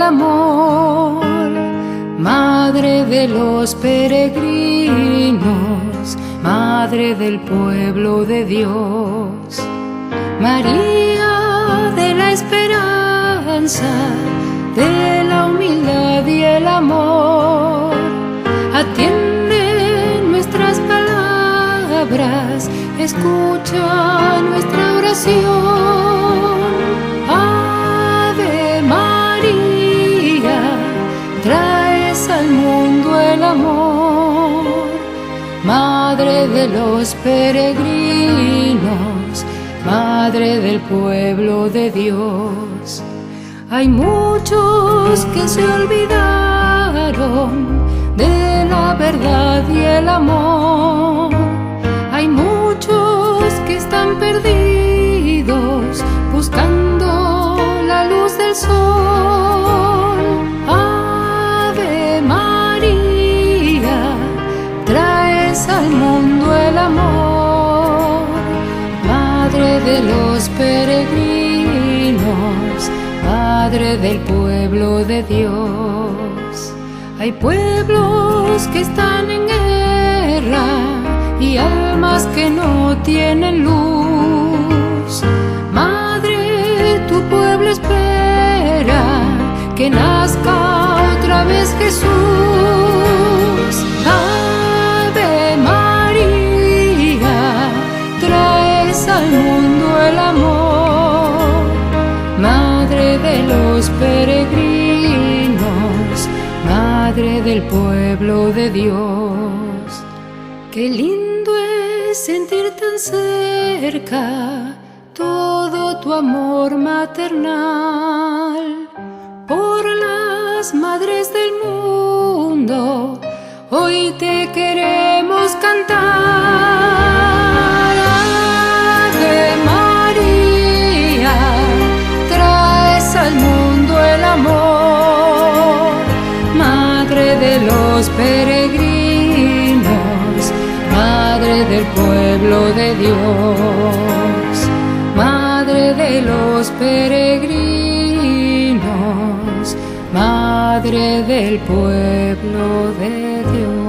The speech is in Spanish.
amor, Madre de los peregrinos, Madre del pueblo de Dios, María de la esperanza, de la humildad y el amor. Atiende nuestras palabras, escucha nuestra oración. Ave María, traes al mundo el amor, Madre de los peregrinos, Madre del pueblo de Dios. Hay muchos que se olvidaron de la verdad y el amor. Hay muchos que están perdidos buscando la luz del sol. Ave María, traes al mundo el amor, Madre de los peregrinos, Madre del pueblo de Dios. Hay pueblos que están en guerra y almas que no tienen luz. Madre, tu pueblo espera que nazca otra vez Jesús. Ave María, traes al mundo el amor, Madre de los peregrinos, Madre del pueblo de Dios. Qué lindo es sentir tan cerca todo tu amor maternal por las madres del mundo. Hoy te queremos cantar. Ave María, traes al mundo el amor, Madre de los peregrinos, Madre del pueblo de Dios, Madre de los peregrinos, Madre del pueblo de Dios.